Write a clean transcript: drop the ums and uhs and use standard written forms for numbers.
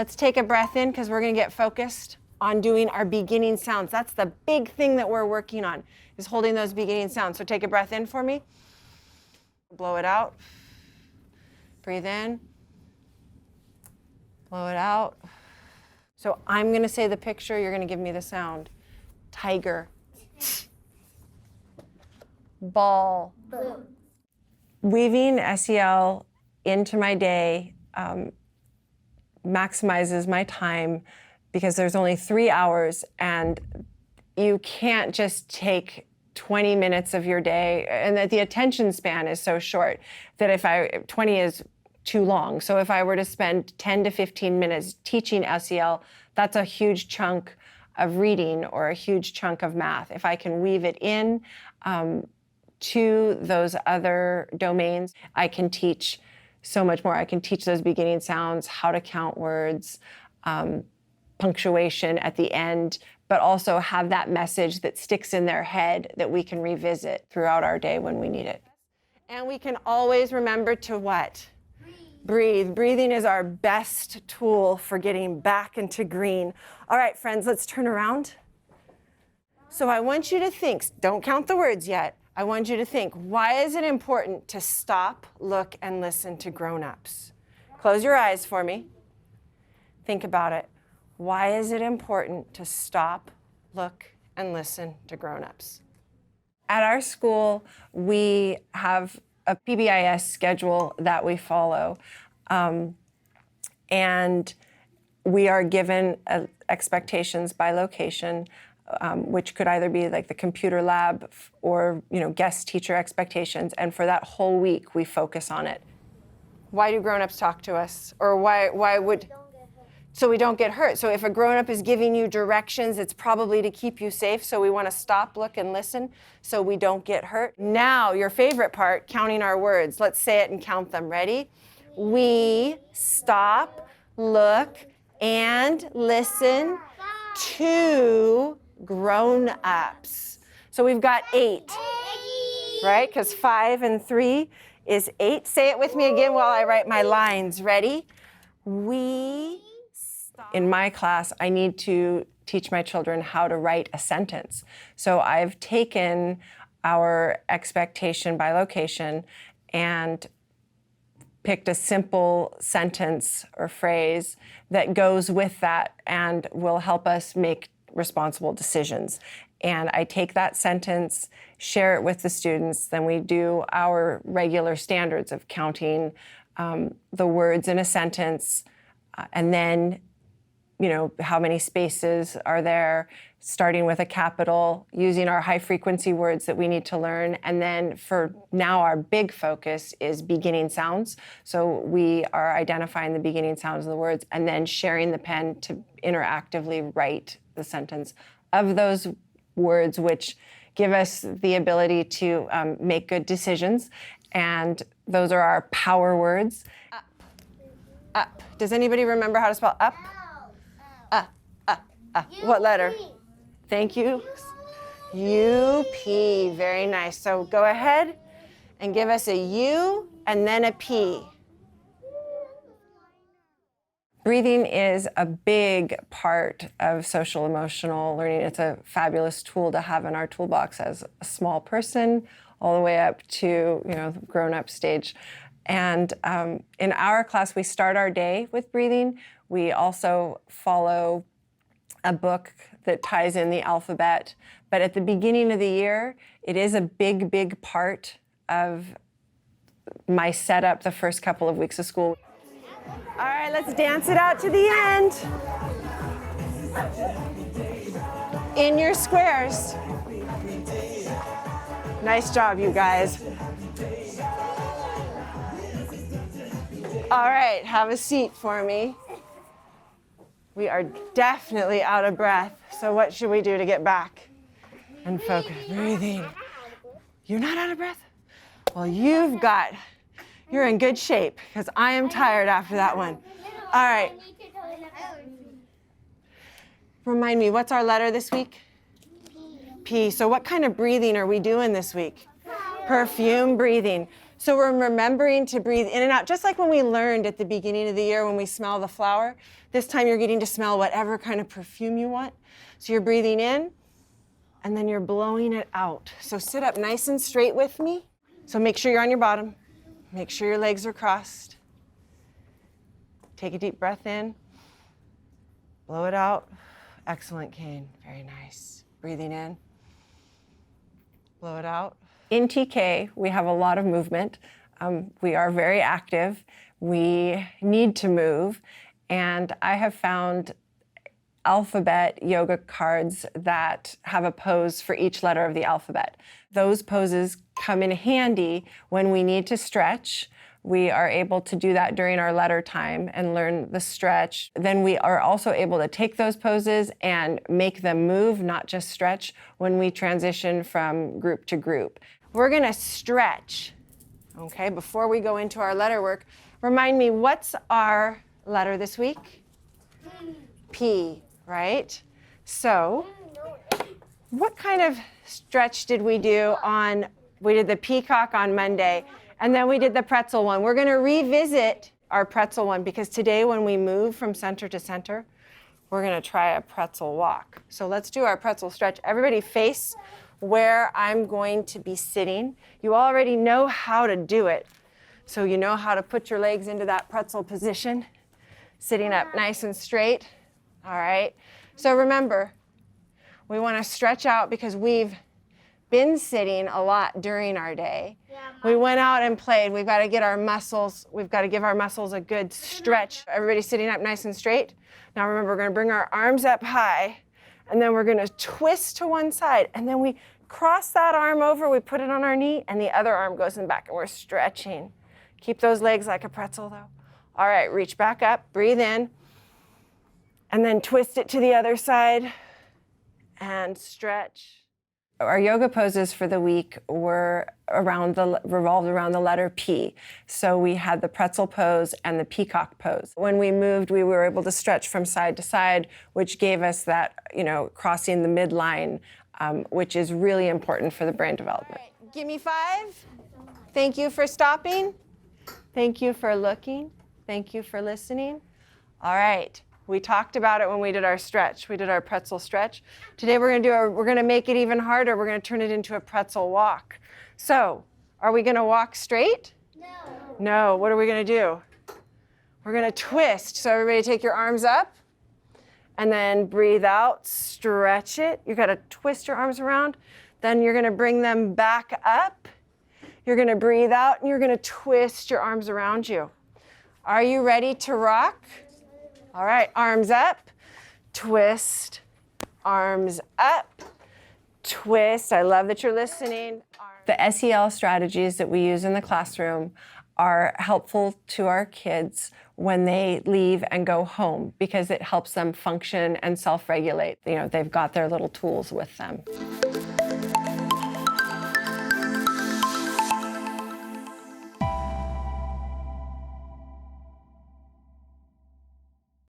Let's take a breath in because we're going to get focused on doing our beginning sounds. That's the big thing that we're working on, is holding those beginning sounds. So take a breath in for me. Blow it out. Breathe in. Blow it out. So I'm going to say the picture. You're going to give me the sound. Tiger. Ball. Blue. Weaving SEL into my day maximizes my time because there's only 3 hours, and you can't just take 20 minutes of your day, and that the attention span is so short that 20 is too long. So if I were to spend 10 to 15 minutes teaching SEL, that's a huge chunk of reading or a huge chunk of math. If I can weave it in to those other domains, I can teach so much more. I can teach those beginning sounds, how to count words, punctuation at the end, but also have that message that sticks in their head that we can revisit throughout our day when we need it. And we can always remember to what? Breathe. Breathing is our best tool for getting back into green. All right, friends, let's turn around. So I want you to think, don't count the words yet. I want you to think, why is it important to stop, look, and listen to grown-ups? Close your eyes for me. Think about it. Why is it important to stop, look, and listen to grown-ups? At our school, we have a PBIS schedule that we follow, and we are given expectations by location, which could either be like the computer lab or guest teacher expectations, and for that whole week we focus on it. Why do grown-ups talk to us? Or why would... So we don't get hurt. So if a grown-up is giving you directions, it's probably to keep you safe. So we want to stop, look, and listen so we don't get hurt. Now, your favorite part, counting our words. Let's say it and count them. Ready? We stop, look, and listen to grown-ups. So we've got 8, right? Because 5 and 3 is 8. Say it with me again while I write my lines. Ready? In my class, I need to teach my children how to write a sentence. So I've taken our expectation by location and picked a simple sentence or phrase that goes with that and will help us make responsible decisions. And I take that sentence, share it with the students, then we do our regular standards of counting the words in a sentence, and then how many spaces are there, starting with a capital, using our high frequency words that we need to learn. And then for now, our big focus is beginning sounds. So we are identifying the beginning sounds of the words and then sharing the pen to interactively write the sentence of those words, which give us the ability to make good decisions. And those are our power words. Up. Up. Does anybody remember how to spell up? What letter? Thank you. U-P. Very nice. So go ahead and give us a U and then a P. Breathing is a big part of social emotional learning. It's a fabulous tool to have in our toolbox as a small person all the way up to the grown-up stage. And in our class, we start our day with breathing. We also follow a book that ties in the alphabet. But at the beginning of the year, it is a big, big part of my setup the first couple of weeks of school. All right, let's dance it out to the end. In your squares. Nice job, you guys. All right, have a seat for me. We are definitely out of breath. So what should we do to get back and focus? Breathing. You're not out of breath? Well, you're in good shape because I am tired after that one. All right. Remind me, what's our letter this week? P. So what kind of breathing are we doing this week? Perfume breathing. So we're remembering to breathe in and out, just like when we learned at the beginning of the year when we smell the flower. This time you're getting to smell whatever kind of perfume you want. So you're breathing in, and then you're blowing it out. So sit up nice and straight with me. So make sure you're on your bottom. Make sure your legs are crossed. Take a deep breath in. Blow it out. Excellent, Kane. Very nice. Breathing in. Blow it out. In TK, we have a lot of movement. We are very active. We need to move. And I have found alphabet yoga cards that have a pose for each letter of the alphabet. Those poses come in handy when we need to stretch. We are able to do that during our letter time and learn the stretch. Then we are also able to take those poses and make them move, not just stretch, when we transition from group to group. We're gonna stretch, okay? Before we go into our letter work, remind me, what's our letter this week? P, right? So, what kind of stretch did we do we did the peacock on Monday, and then we did the pretzel one. We're gonna revisit our pretzel one because today when we move from center to center, we're gonna try a pretzel walk. So let's do our pretzel stretch. Everybody face where I'm going to be sitting. You already know how to do it. So you know how to put your legs into that pretzel position, sitting up nice and straight. All right. So remember, we want to stretch out because we've been sitting a lot during our day. We went out and played. We've got to give our muscles a good stretch. Everybody sitting up nice and straight. Now remember, we're going to bring our arms up high, and then we're going to twist to one side, and then we cross that arm over, we put it on our knee, and the other arm goes in back, and we're stretching. Keep those legs like a pretzel, though. All right, reach back up, breathe in, and then twist it to the other side, and stretch. Our yoga poses for the week were revolved around the letter P. So we had the pretzel pose and the peacock pose. When we moved, we were able to stretch from side to side, which gave us that, crossing the midline, which is really important for the brain development. All right, give me 5. Thank you for stopping. Thank you for looking. Thank you for listening. All right. We talked about it when we did our stretch. We did our pretzel stretch. Today we're going to make it even harder. We're going to turn it into a pretzel walk. So, are we going to walk straight? No. No. What are we going to do? We're going to twist. So everybody take your arms up and then breathe out, stretch it. You got to twist your arms around. Then you're going to bring them back up. You're going to breathe out and you're going to twist your arms around you. Are you ready to rock? All right, arms up, twist, arms up, twist. I love that you're listening. The SEL strategies that we use in the classroom are helpful to our kids when they leave and go home because it helps them function and self-regulate. They've got their little tools with them.